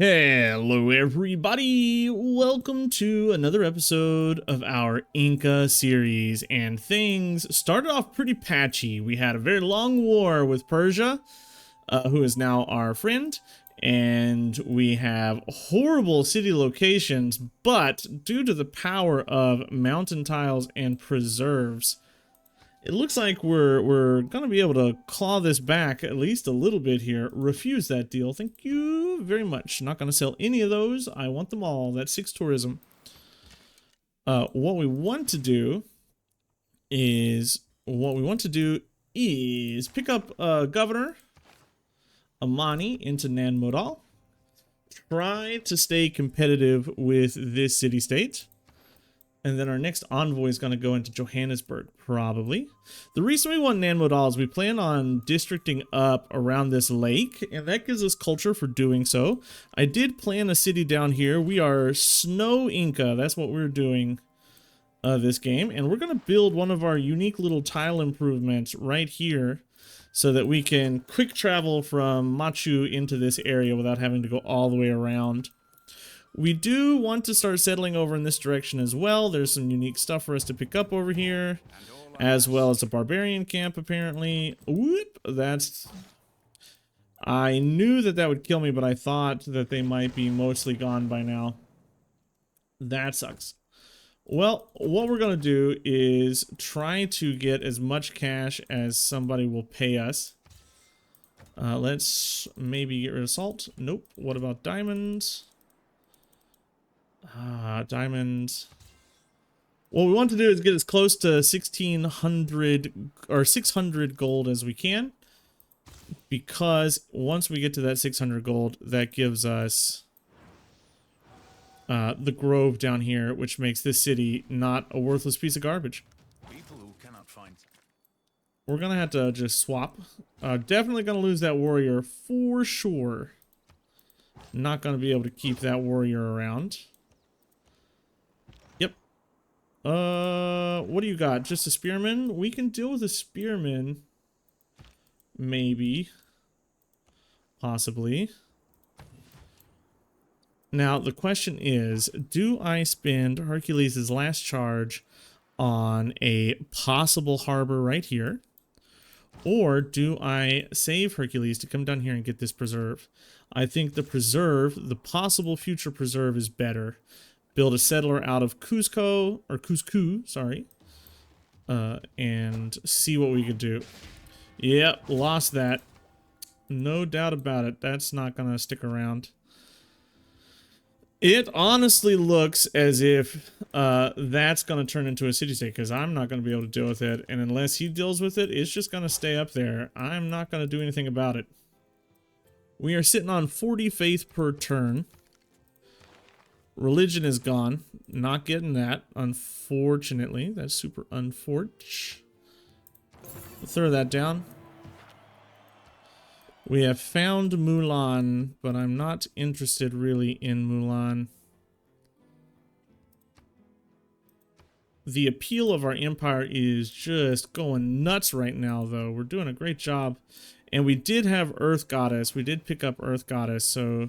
Hello everybody, welcome to another episode of our Inca series, and things started off pretty patchy. We had a very long war with Persia, who is now our friend, and we have horrible city locations, but due to the power of mountain tiles and preserves, it looks like we're gonna be able to claw this back at least a little bit here. Refuse that deal. Thank you very much. Not gonna sell any of those. I want them all. That's 6 tourism. What we want to do is pick up Governor Amani into Nan Modal. Try to stay competitive with this city-state. And then our next envoy is going to go into Johannesburg, probably. The reason we want Nan Modal is we plan on districting up around this lake, and that gives us culture for doing so. I did plan a city down here. We are Snow Inca. That's what we're doing this game. And we're going to build one of our unique little tile improvements right here so that we can quick travel from Machu into this area without having to go all the way around. We do want to start settling over in this direction as well. There's some unique stuff for us to pick up over here, as well as a barbarian camp, apparently. Whoop, that's... I knew that would kill me, but I thought that they might be mostly gone by now. That sucks. Well, what we're going to do is try to get as much cash as somebody will pay us. Let's maybe get rid of salt. Nope. What about diamonds? Diamonds. What we want to do is get as close to 1600 or 600 gold as we can, because once we get to that 600 gold, that gives us the grove down here, which makes this city not a worthless piece of garbage. People who cannot find. We're gonna have to just swap. Definitely gonna lose that warrior for sure. Not gonna be able to keep that warrior around. What do you got? Just a spearman? We can deal with a spearman. Maybe. Possibly. Now, the question is, do I spend Hercules' last charge on a possible harbor right here? Or do I save Hercules to come down here and get this preserve? I think the preserve, the possible future preserve, is better. Build a settler out of Cusco, or Cusco, sorry, and see what we could do. Yep, lost that. No doubt about it. That's not gonna stick around. It honestly looks as if that's gonna turn into a city-state, because I'm not gonna be able to deal with it, and unless he deals with it, it's just gonna stay up there. I'm not gonna do anything about it. We are sitting on 40 faith per turn. Religion is gone. Not getting that, unfortunately. That's super unfortunate. Throw that down. We have found Mulan, but I'm not interested really in Mulan. The appeal of our empire is just going nuts right now, though. We're doing a great job. And we did have Earth Goddess. We did pick up Earth Goddess, so...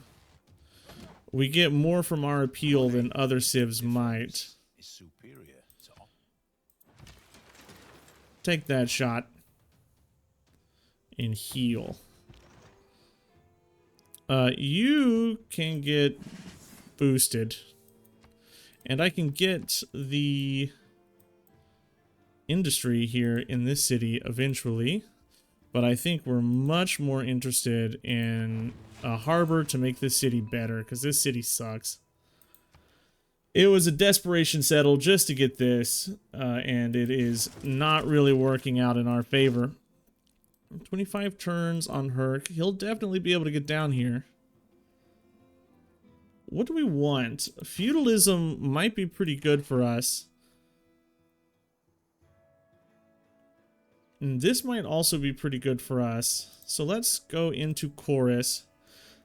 we get more from our appeal than other civs might. Take that shot. And heal. You can get boosted. And I can get the industry here in this city eventually. But I think we're much more interested in a harbor to make this city better, because this city sucks. It was a desperation settle just to get this, and it is not really working out in our favor. 25 turns on Herc. He'll definitely be able to get down here. What do we want? Feudalism might be pretty good for us. And this might also be pretty good for us. So let's go into Chorus.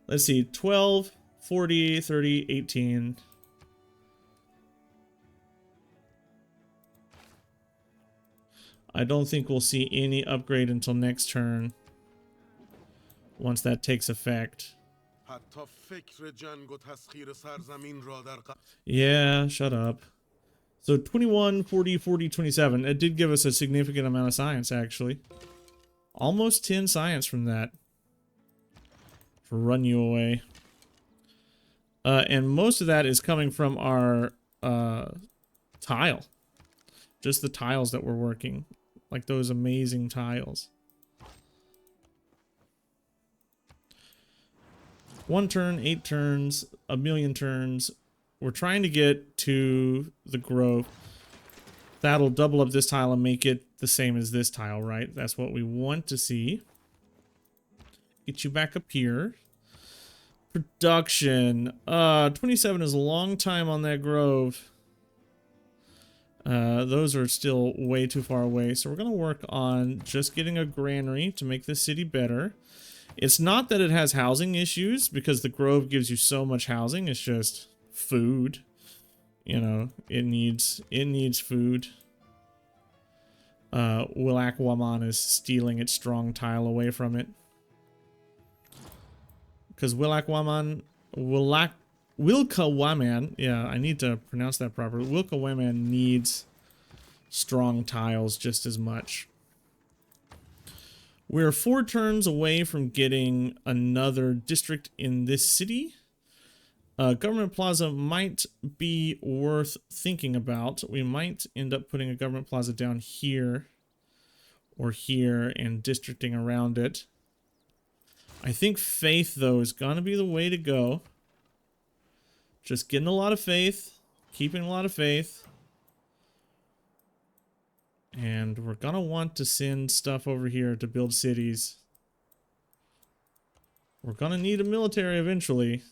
Let's see, 12, 40, 30, 18. I don't think we'll see any upgrade until next turn. Once that takes effect. Yeah, shut up. So 21, 40, 40, 27. It did give us a significant amount of science, actually. Almost 10 science from that. For run you away. And most of that is coming from our tile. Just the tiles that we're working. Like those amazing tiles. 1 turn, 8 turns, a million turns. We're trying to get to the grove. That'll double up this tile and make it the same as this tile, right? That's what we want to see. Get you back up here. Production. 27 is a long time on that grove. Those are still way too far away. So we're going to work on just getting a granary to make this city better. It's not that it has housing issues because the grove gives you so much housing. It's just food. You know, it needs food. Willakwaman is stealing its strong tile away from it. Because Willakwaman, yeah, I need to pronounce that properly. Willakwaman needs strong tiles just as much. We're 4 turns away from getting another district in this city. Government Plaza might be worth thinking about. We might end up putting a Government Plaza down here or here and districting around it. I think faith, though, is going to be the way to go. Just getting a lot of faith, keeping a lot of faith. And we're going to want to send stuff over here to build cities. We're going to need a military eventually.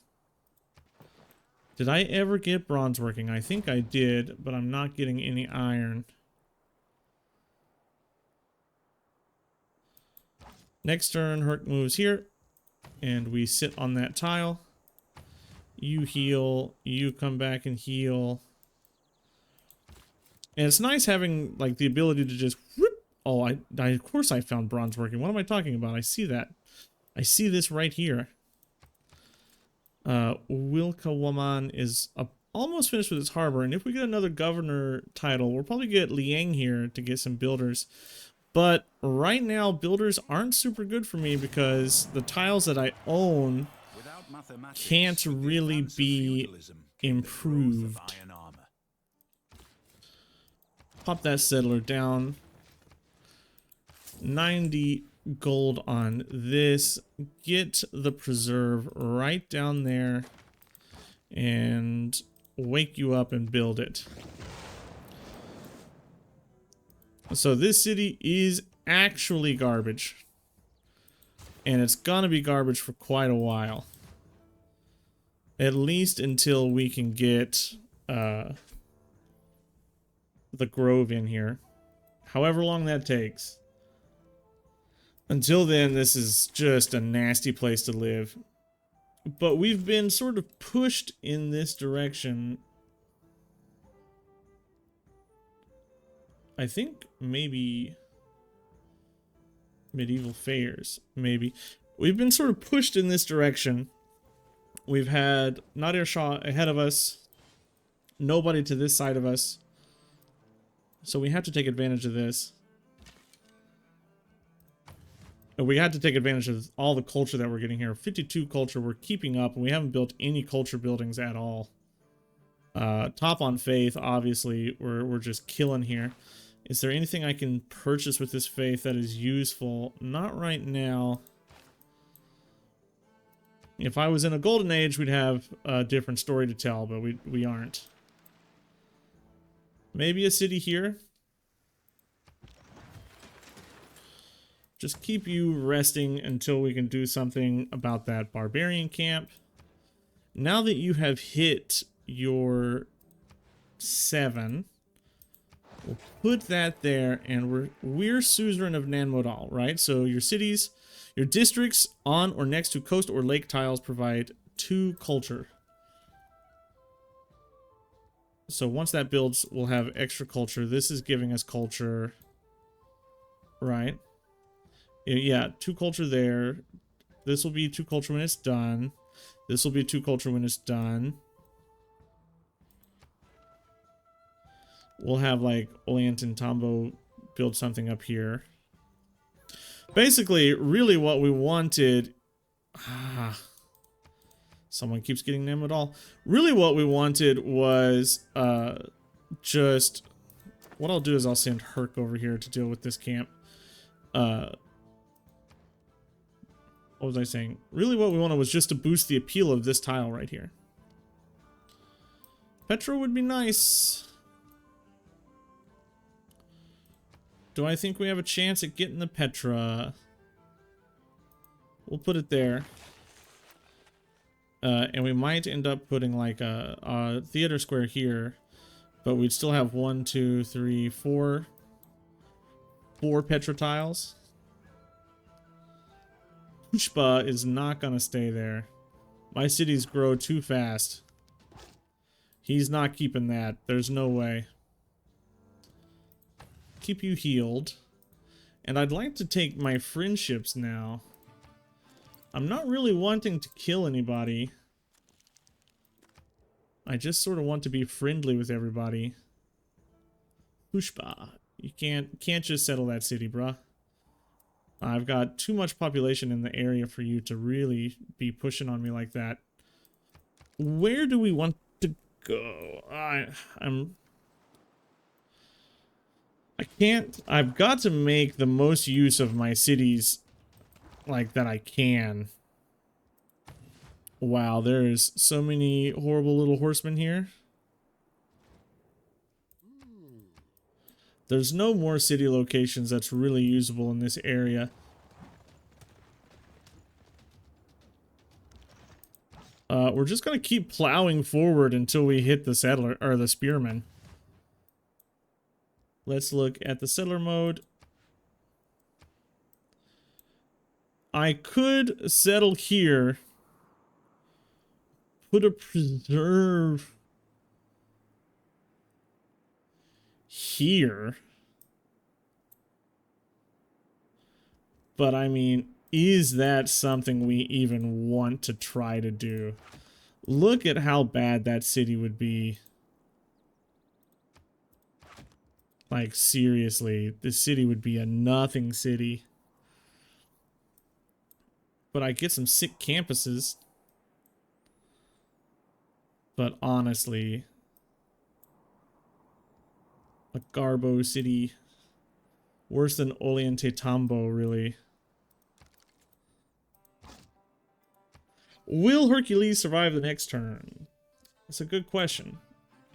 Did I ever get bronze working? I think I did, but I'm not getting any iron. Next turn, Herc moves here. And we sit on that tile. You heal. You come back and heal. And it's nice having like the ability to just whoop. Oh, I of course I found bronze working. What am I talking about? I see that. I see this right here. Willakwaman is almost finished with its harbor, and if we get another governor title, we'll probably get Liang here to get some builders. But right now, builders aren't super good for me because the tiles that I own can't really be improved. Pop that settler down. 90 gold on this. Get the preserve right down there and wake you up and build it. So this city is actually garbage. And it's gonna be garbage for quite a while. At least until we can get the grove in here. However long that takes. Until then, this is just a nasty place to live. But we've been sort of pushed in this direction. I think maybe medieval fairs, maybe. We've been sort of pushed in this direction. We've had Nadir Shah ahead of us. Nobody to this side of us. So we have to take advantage of this. We had to take advantage of all the culture that we're getting here. 52 culture, we're keeping up, and we haven't built any culture buildings at all. Top on faith, obviously, we're just killing here. Is there anything I can purchase with this faith that is useful? Not right now. If I was in a golden age, we'd have a different story to tell, but we aren't. Maybe a city here. Just keep you resting until we can do something about that barbarian camp. Now that you have hit your 7, we'll put that there, and we're suzerain of Nanmodal, right? So your cities, your districts on or next to coast or lake tiles provide 2 culture. So once that builds, we'll have extra culture. This is giving us culture, right? Yeah, 2 culture there. This will be 2 culture when it's done. This will be 2 culture when it's done. We'll have like Oleant and Tombo build something up here. Basically, really what we wanted... someone keeps getting them at all. Really what we wanted was just... What I'll do is I'll send Herc over here to deal with this camp. What was I saying? Really what we wanted was just to boost the appeal of this tile right here. Petra would be nice. Do I think we have a chance at getting the Petra? We'll put it there. And we might end up putting like a theater square here. But we'd still have 1, 2, 3, 4 Petra tiles. Pushpa is not going to stay there. My cities grow too fast. He's not keeping that. There's no way. Keep you healed. And I'd like to take my friendships now. I'm not really wanting to kill anybody. I just sort of want to be friendly with everybody. Pushpa. You can't just settle that city, bruh. I've got too much population in the area for you to really be pushing on me like that. Where do we want to go? I've got to make the most use of my cities like that I can. Wow, there's so many horrible little horsemen here. There's no more city locations that's really usable in this area. We're just gonna keep plowing forward until we hit the settler or the spearmen. Let's look at the settler mode. I could settle here. Put a preserve here. But I mean, is that something we even want to try to do? Look at how bad that city would be. Like, seriously, this city would be a nothing city. But I get some sick campuses. But honestly, a Garbo city, worse than Ollantaytambo, really. Will Hercules survive the next turn? That's a good question.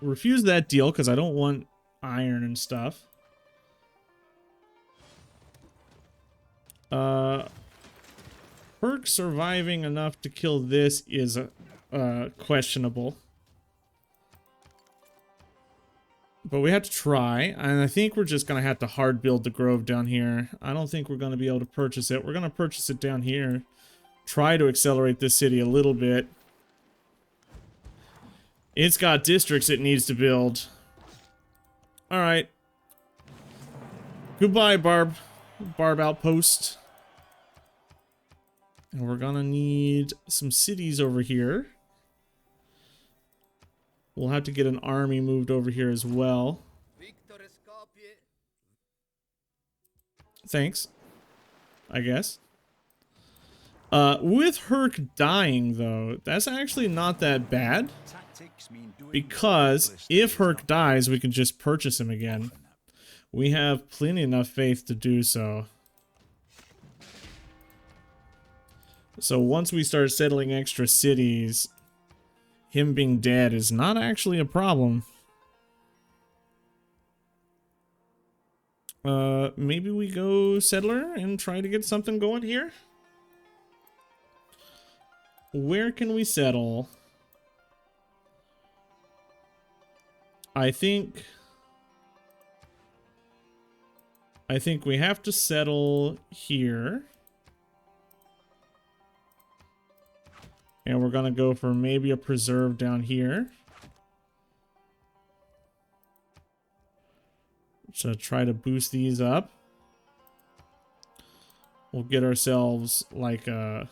Refuse that deal because I don't want iron and stuff. Herc surviving enough to kill this is questionable. But we have to try, and I think we're just going to have to hard build the grove down here. I don't think we're going to be able to purchase it. We're going to purchase it down here. Try to accelerate this city a little bit. It's got districts it needs to build. Alright. Goodbye, Barb Outpost. And we're going to need some cities over here. We'll have to get an army moved over here as well. Thanks. I guess. With Herc dying, though, that's actually not that bad. Because if Herc dies, we can just purchase him again. We have plenty enough faith to do so. So once we start settling extra cities, him being dead is not actually a problem. Maybe we go settler and try to get something going here. Where can we settle? I think we have to settle here. And we're gonna go for maybe a preserve down here. So try to boost these up. We'll get ourselves like a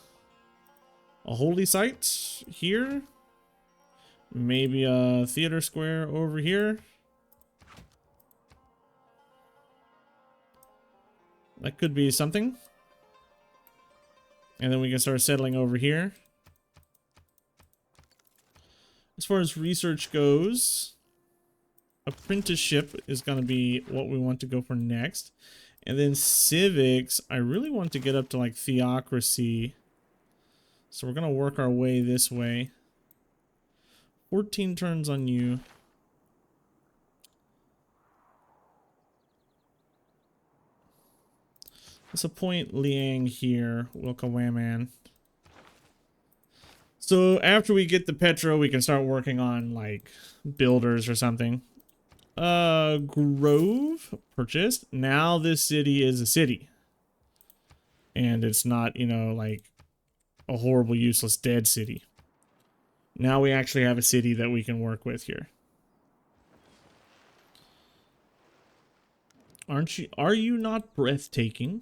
a holy site here. Maybe a theater square over here. That could be something. And then we can start settling over here. As far as research goes, apprenticeship is going to be what we want to go for next. And then civics, I really want to get up to like theocracy. So we're going to work our way this way. 14 turns on you. Let's appoint Liang here, Wilkawaman. So after we get the Petro, we can start working on like builders or something. Grove purchased. Now this city is a city. And it's not, you know, like a horrible, useless, dead city. Now we actually have a city that we can work with here. Are you not breathtaking?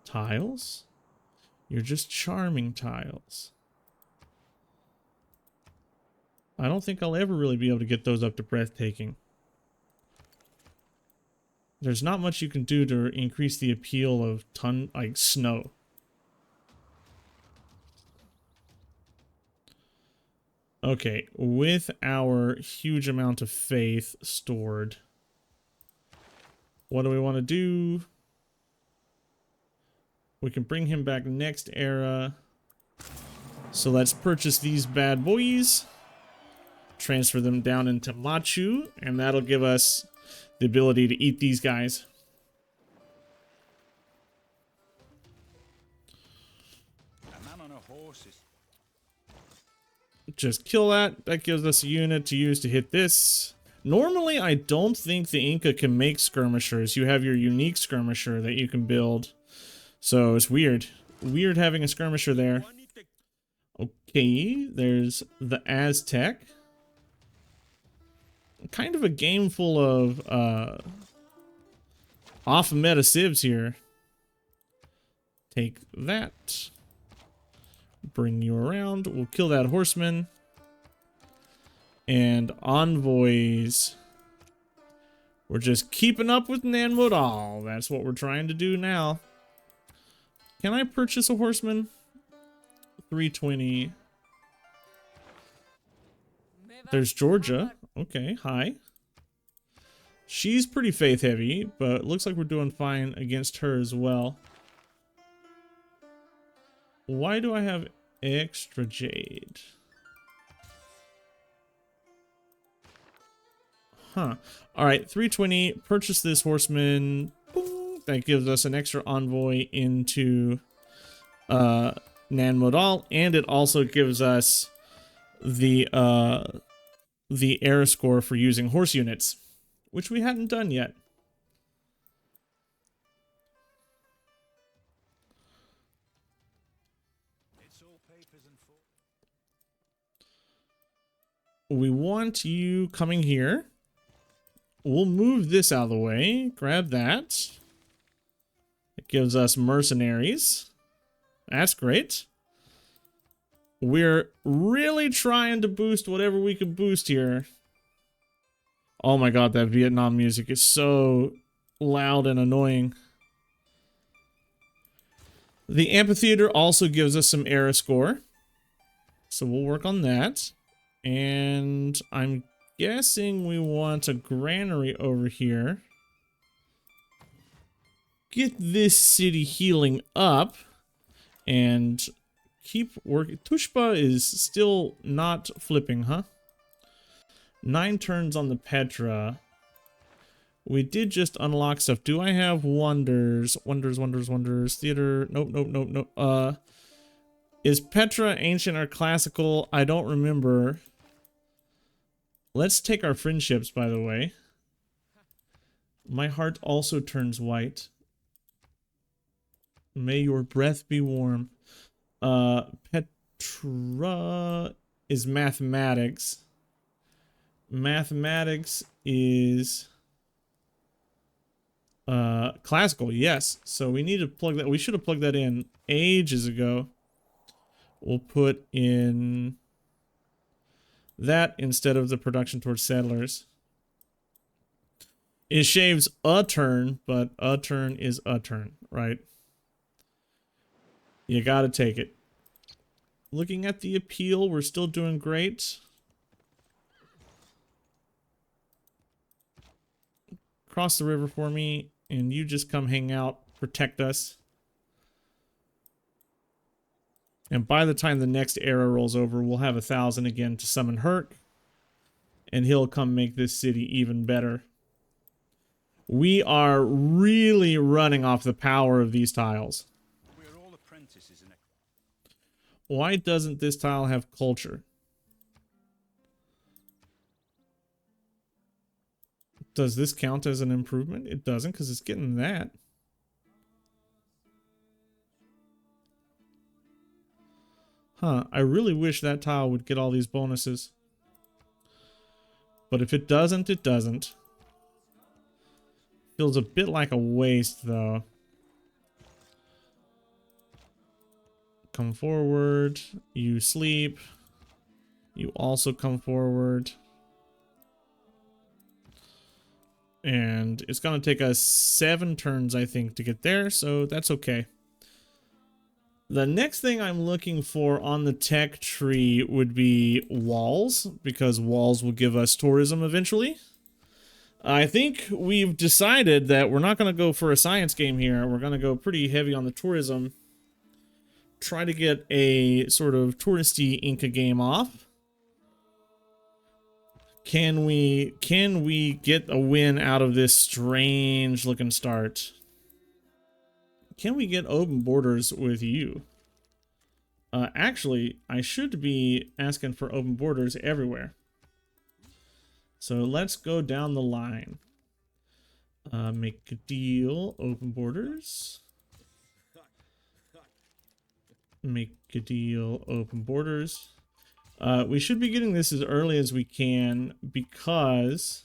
Tiles? You're just charming tiles. I don't think I'll ever really be able to get those up to breathtaking. There's not much you can do to increase the appeal of like snow. Okay, with our huge amount of faith stored, what do we want to do? We can bring him back next era. So let's purchase these bad boys. Transfer them down into Machu, and that'll give us the ability to eat these guys. A man on a horse is... Just kill that. That gives us a unit to use to hit this. Normally, I don't think the Inca can make skirmishers. You have your unique skirmisher that you can build. So it's weird. Weird having a skirmisher there. Okay, there's the Aztec. Kind of a game full of off-meta civs here. Take that. Bring you around. We'll kill that horseman. And envoys. We're just keeping up with Nan Modal. That's what we're trying to do now. Can I purchase a horseman? 320. There's Georgia. Okay, hi. She's pretty faith heavy, but it looks like we're doing fine against her as well. Why do I have extra jade? Huh. Alright, 320. Purchase this horseman. Boom. That gives us an extra envoy into Nan Modal, and it also gives us the era score for using horse units, which we hadn't done yet. It's all papers and We want you coming here. We'll move this out of the way. Grab that. It gives us mercenaries. That's great. We're really trying to boost whatever we can boost here. Oh my god, that Vietnam music is so loud and annoying. The amphitheater also gives us some era score. So we'll work on that. And I'm guessing we want a granary over here. Get this city healing up. And keep working. Tushpa is still not flipping, huh? 9 turns on the Petra. We did just unlock stuff. Do I have wonders? Wonders. Theater. Nope. Is Petra ancient or classical? I don't remember. Let's take our friendships, by the way. My heart also turns white. May your breath be warm. Petra is mathematics. Mathematics is classical, yes. So we need to plug that. We should have plugged that in ages ago. We'll put in that instead of the production towards settlers. It shaves a turn, but a turn is a turn, right? You gotta take it. Looking at the appeal, we're still doing great. Cross the river for me, and you just come hang out, protect us. And by the time the next era rolls over, we'll have 1,000 again to summon Herc, and he'll come make this city even better. We are really running off the power of these tiles. We're all apprentices in a... Why doesn't this tile have culture? Does this count as an improvement? It doesn't, because it's getting that. Huh, I really wish that tile would get all these bonuses. But if it doesn't, it doesn't. Feels a bit like a waste, though. Come forward. You sleep. You also come forward. And it's going to take us 7 turns, I think, to get there, so that's okay. The next thing I'm looking for on the tech tree would be walls, because walls will give us tourism eventually. I think we've decided that we're not going to go for a science game here. We're going to go pretty heavy on the tourism. Try to get a sort of touristy Inca game off. Can we get a win out of this strange looking start? Can we get open borders with you? Actually, I should be asking for open borders everywhere. So let's go down the line. Make a deal, open borders. Make a deal, open borders. We should be getting this as early as we can, because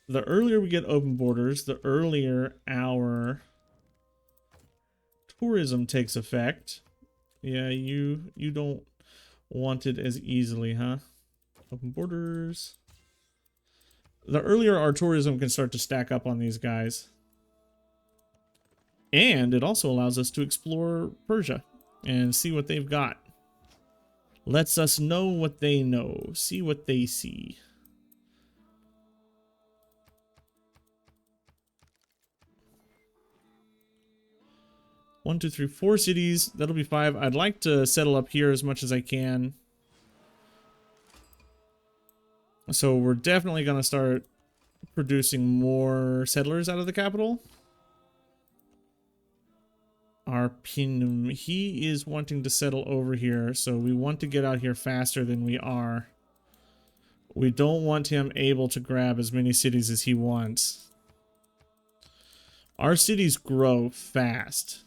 the earlier we get open borders, the earlier our tourism takes effect. Yeah, you don't want it as easily, huh? Open borders. The earlier our tourism can start to stack up on these guys. And it also allows us to explore Persia and see what they've got. Lets us know what they know, see what they see. One, two, three, 4 cities. That'll be 5. I'd like to settle up here as much as I can. So we're definitely going to start producing more settlers out of the capital. Our Pinum, he is wanting to settle over here, so we want to get out here faster than we are. We don't want him able to grab as many cities as he wants. Our cities grow fast.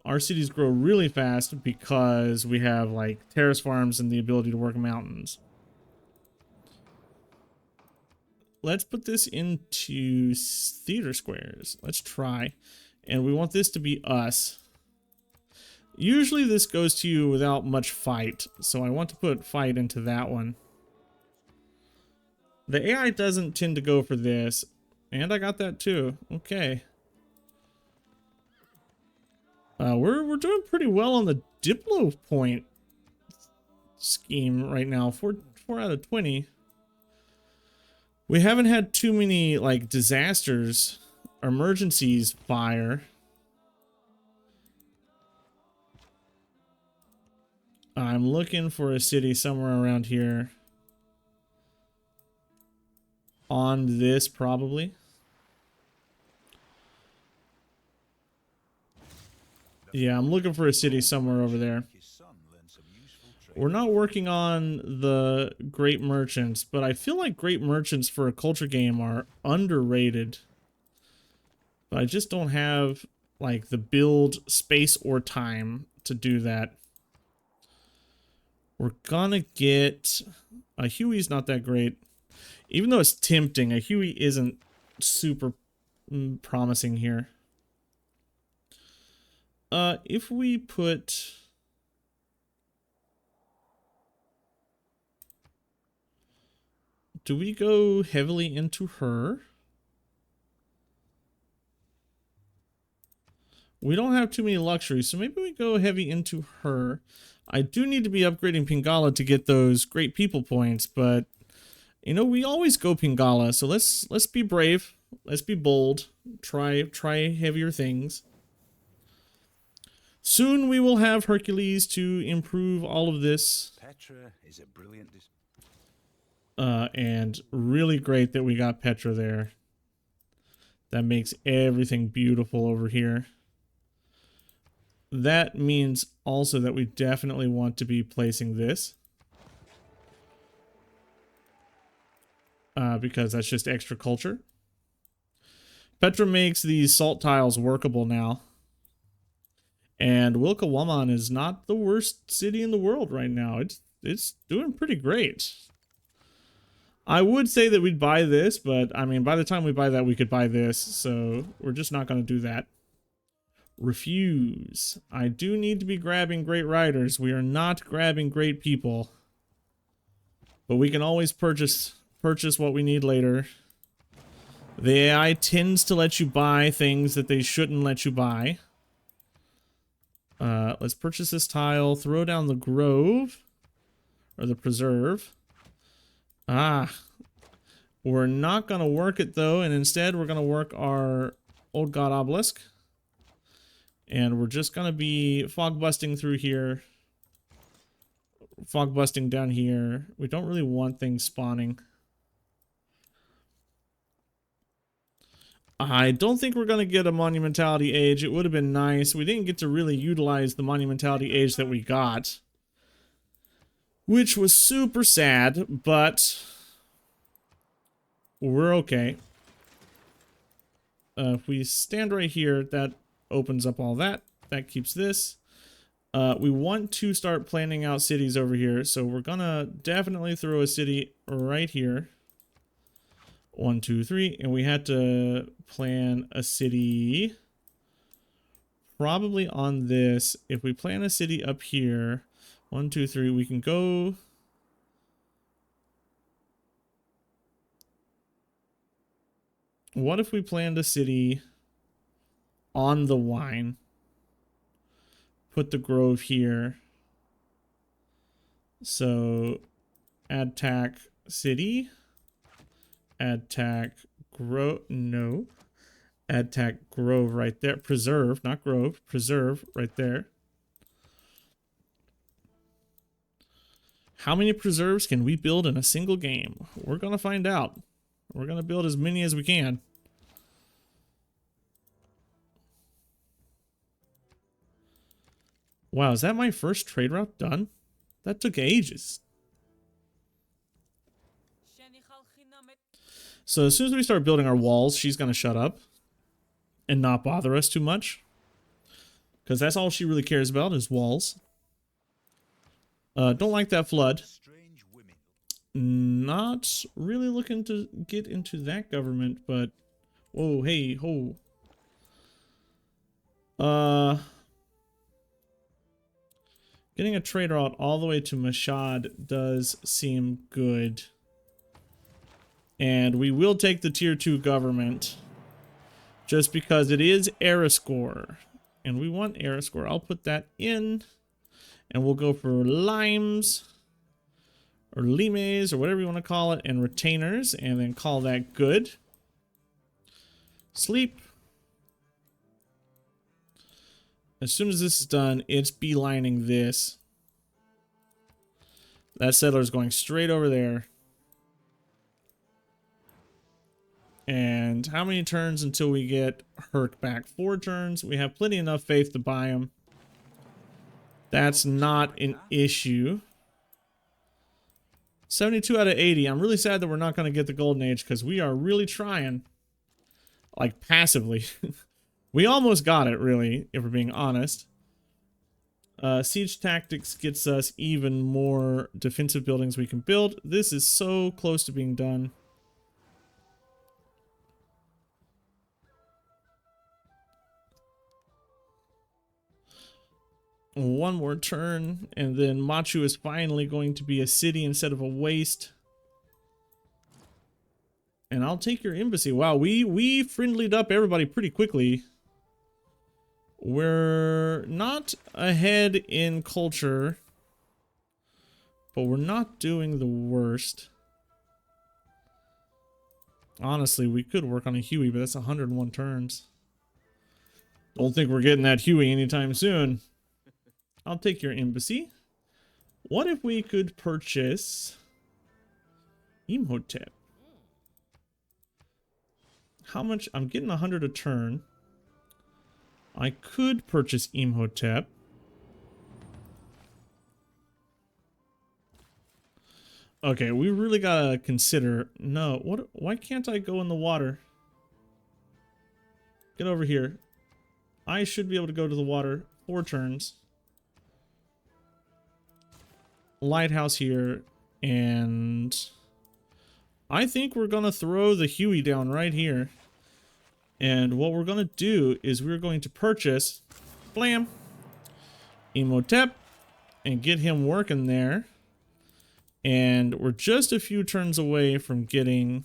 Our cities grow really fast because we have like terrace farms and the ability to work mountains. Let's put this into theater squares. Let's try. And we want this to be us. Usually this goes to you without much fight, so I want to put fight into that one. The AI doesn't tend to go for this. And I got that too. Okay. We're doing pretty well on the Diplo point scheme right now. 4 out of 20. We haven't had too many like disasters, emergencies fire. I'm looking for a city somewhere around here. On this, probably. Yeah, I'm looking for a city somewhere over there. We're not working on the great merchants, but I feel like great merchants for a culture game are underrated. But I just don't have like the build space or time to do that. We're gonna get a Huey's not that great. Even though it's tempting, a Huey isn't super promising here. If we put... Do we go heavily into her? We don't have too many luxuries, so maybe we go heavy into her. I do need to be upgrading Pingala to get those great people points, but you know, we always go Pingala, so let's be brave. Let's be bold. Try heavier things. Soon we will have Hercules to improve all of this. Petra is a brilliant. And really great that we got Petra there. That makes everything beautiful over here. That means also that we definitely want to be placing this. Because that's just extra culture. Petra makes these salt tiles workable now. And Wilkawaman is not the worst city in the world right now. It's doing pretty great. I would say that we'd buy this, but I mean, by the time we buy that, we could buy this. So we're just not going to do that. Refuse. I do need to be grabbing great riders. We are not grabbing great people. But we can always purchase what we need later. The AI tends to let you buy things that they shouldn't let you buy. Let's purchase this tile. Throw down the grove. Or the preserve. We're not going to work it though, and instead we're going to work our Old God Obelisk. And we're just going to be fog busting through here. Fog busting down here. We don't really want things spawning. I don't think we're going to get a Monumentality Age. It would have been nice. We didn't get to really utilize the Monumentality Age that we got. Which was super sad, but we're okay. If we stand right here, that opens up all that. That keeps this. We want to start planning out cities over here, so we're gonna definitely throw a city right here. 1, 2, 3, and we had to plan a city probably on this. If we plan a city up here, 1, 2, 3, we can go. What if we planned a city on the wine? Put the grove here. So add tack city. Add tack grove. No. Add tack grove right there. Preserve, not grove. Preserve right there. How many preserves can we build in a single game? We're going to find out. We're going to build as many as we can. Wow, is that my first trade route done? That took ages. So as soon as we start building our walls, she's going to shut up and not bother us too much. Because that's all she really cares about is walls. Don't like that flood. Not really looking to get into that government, but... Whoa, hey, ho. Getting a trader out all the way to Mashhad does seem good. And we will take the tier 2 government. Just because it is Erascore. And we want Erascore. I'll put that in. And we'll go for limes. Or limes, or whatever you want to call it. And retainers. And then call that good. Sleep. As soon as this is done, it's beelining this. That settler's going straight over there. And how many turns until we get Herc back? 4 turns. We have plenty enough faith to buy him. That's not an issue. 72 out of 80. I'm really sad that we're not going to get the Golden Age because we are really trying. Like, passively. We almost got it, really, if we're being honest. Siege Tactics gets us even more defensive buildings we can build. This is so close to being done. One more turn, and then Machu is finally going to be a city instead of a waste. And I'll take your embassy. Wow, we friendlied up everybody pretty quickly. We're not ahead in culture, but we're not doing the worst. Honestly, we could work on a Huey, but that's 101 turns. Don't think we're getting that Huey anytime soon. I'll take your embassy. What if we could purchase Imhotep? How much? I'm getting 100 a turn. I could purchase Imhotep. Okay, we really gotta consider. No, what? Why can't I go in the water? Get over here. I should be able to go to the water. 4 turns. Lighthouse here, and I think we're gonna throw the Huey down right here. And what we're gonna do is we're going to purchase, blam, Imhotep, and get him working there. And we're just a few turns away from getting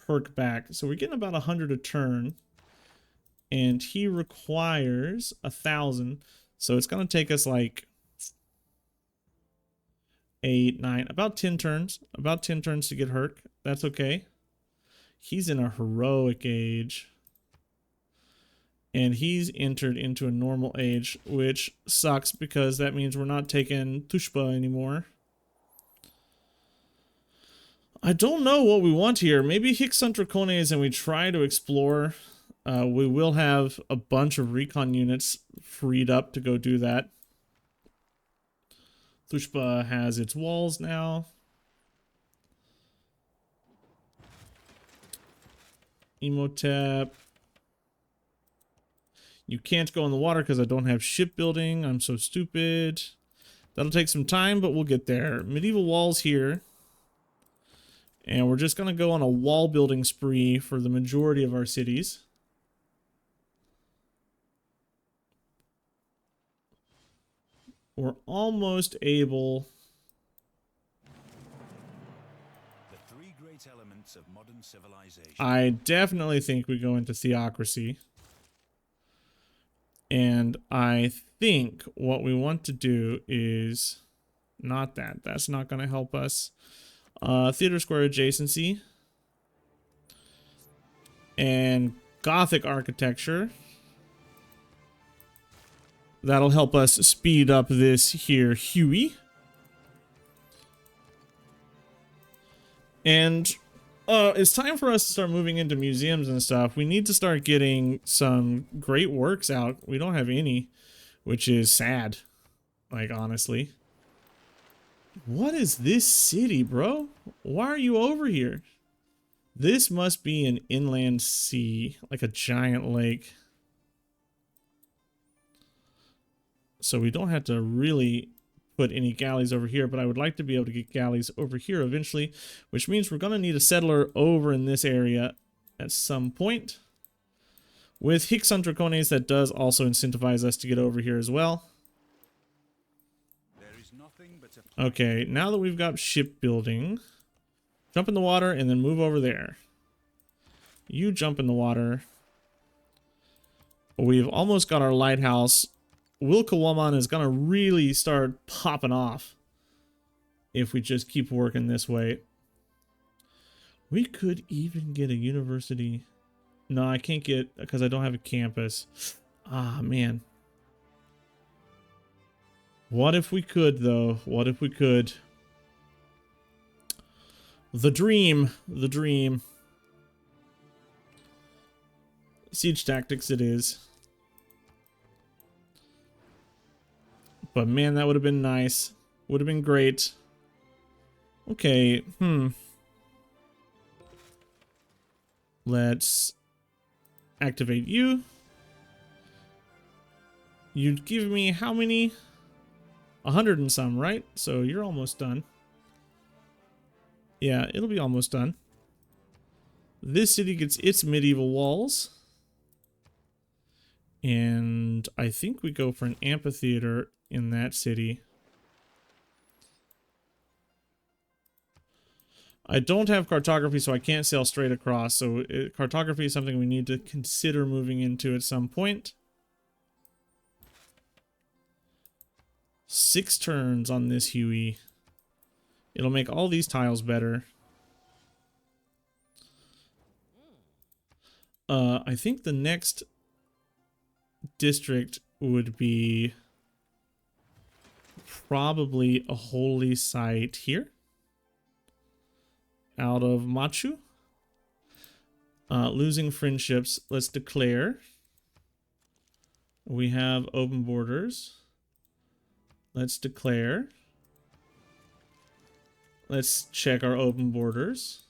Herc back. So we're getting about 100 a turn. And he requires 1,000. So it's going to take us like 8, 9, about 10 turns. About 10 turns to get Herc. That's okay. He's in a heroic age. And he's entered into a normal age, which sucks because that means we're not taking Tushpa anymore. I don't know what we want here. Maybe Hixantracones and we try to explore. We will have a bunch of recon units freed up to go do that. Tushpa has its walls now. Imhotep. You can't go in the water because I don't have shipbuilding. I'm so stupid. That'll take some time, but we'll get there. Medieval walls here. And we're just going to go on a wall building spree for the majority of our cities. We're almost able... The 3 great elements of modern civilization. I definitely think we go into theocracy. And I think what we want to do is... Not that. That's not going to help us. Theater Square adjacency. And Gothic architecture. That'll help us speed up this here Huey. And it's time for us to start moving into museums and stuff. We need to start getting some great works out. We don't have any, which is sad. Like, honestly. What is this city, bro? Why are you over here? This must be an inland sea, like a giant lake. So we don't have to really put any galleys over here, but I would like to be able to get galleys over here eventually, which means we're going to need a settler over in this area at some point. With Hixantracones, that does also incentivize us to get over here as well. There is nothing but a Okay, now that we've got shipbuilding, jump in the water and then move over there. You jump in the water. We've almost got our lighthouse. Wilkawaman is going to really start popping off if we just keep working this way. We could even get a university. No, I can't get, because I don't have a campus. Ah, man. What if we could, though? What if we could? The dream. The dream. Siege tactics it is. But man, that would have been nice. Would have been great. Okay, Let's activate you. You'd give me how many? 100 and some, right? So you're almost done. Yeah, it'll be almost done. This city gets its medieval walls. And I think we go for an amphitheater in that city. I don't have cartography, so I can't sail straight across. So cartography is something we need to consider moving into at some point. 6 turns on this Huey. It'll make all these tiles better. I think the next district would be probably a holy site here. Out of Machu. Losing friendships. Let's declare. We have open borders. Let's declare. Let's check our open borders.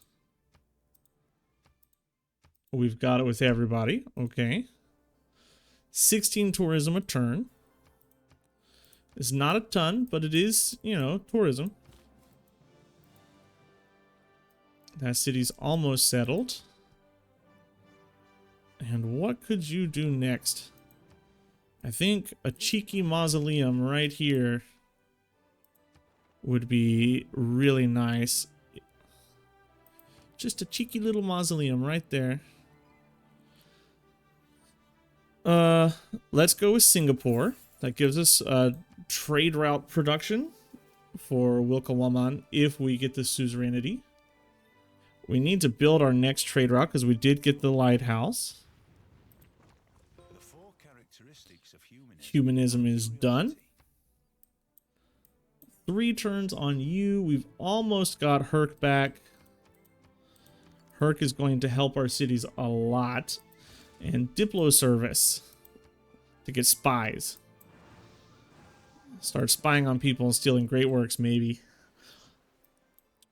We've got it with everybody. Okay. 16 tourism a turn. It's not a ton, but it is, you know, tourism. That city's almost settled. And what could you do next? I think a cheeky mausoleum right here would be really nice. Just a cheeky little mausoleum right there. Let's go with Singapore. That gives us trade route production for Wilkawaman if we get the suzerainty. We need to build our next trade route because we did get the lighthouse. The 4 characteristics of Humanism is done. 3 turns on you. We've almost got Herc back. Herc is going to help our cities a lot. And Diplo service to get spies. Start spying on people and stealing great works, maybe.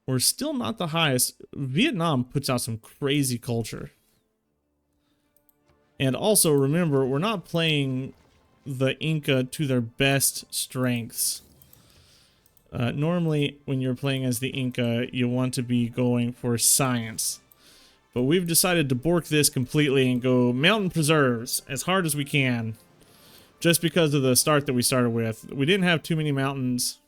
We're still not the highest. Vietnam puts out some crazy culture. And also remember, we're not playing the Inca to their best strengths. Normally, when you're playing as the Inca, you want to be going for science. But we've decided to bork this completely and go mountain preserves as hard as we can. Just because of the start that we started with. We didn't have too many mountains.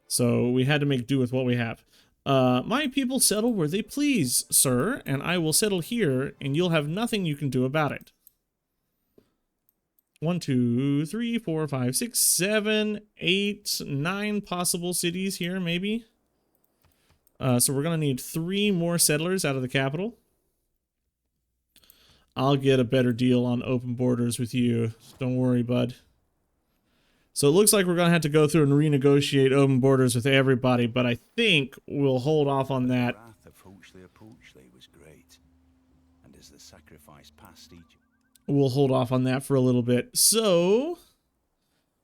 So we had to make do with what we have. My people settle where they please, sir, and I will settle here, and you'll have nothing you can do about it. 1, 2, 3, 4, 5, 6, 7, 8, 9 possible cities here, maybe. So we're going to need 3 more settlers out of the capital. I'll get a better deal on open borders with you. Don't worry, bud. So it looks like we're going to have to go through and renegotiate open borders with everybody, but I think we'll hold off on that. The wrath of Poochley was great, and as the sacrifice past Egypt, We'll hold off on that for a little bit. So,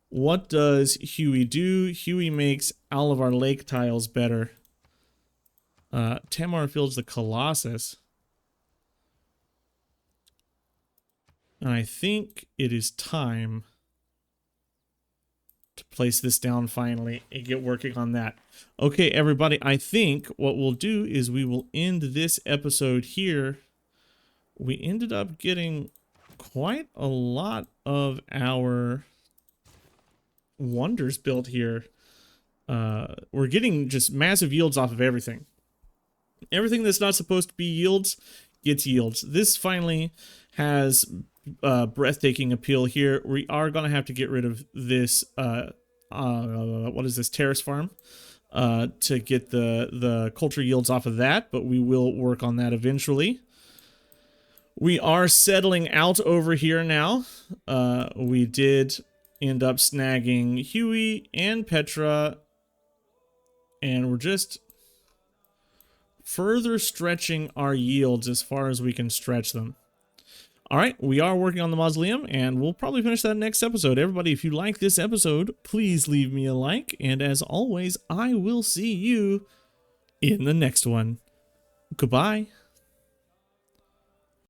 what does Huey do? Huey makes all of our lake tiles better. Tamar builds the Colossus. And I think it is time to place this down finally and get working on that. Okay, everybody, I think what we'll do is we will end this episode here. We ended up getting quite a lot of our wonders built here. We're getting just massive yields off of everything. Everything that's not supposed to be yields gets yields. This finally has breathtaking appeal here. We are going to have to get rid of this, what is this, terrace farm, to get the culture yields off of that, but we will work on that eventually. We are settling out over here now. We did end up snagging Huey and Petra, and we're just further stretching our yields as far as we can stretch them. All right, we are working on the mausoleum, and we'll probably finish that next episode. Everybody, if you like this episode, please leave me a like, and as always, I will see you in the next one. Goodbye.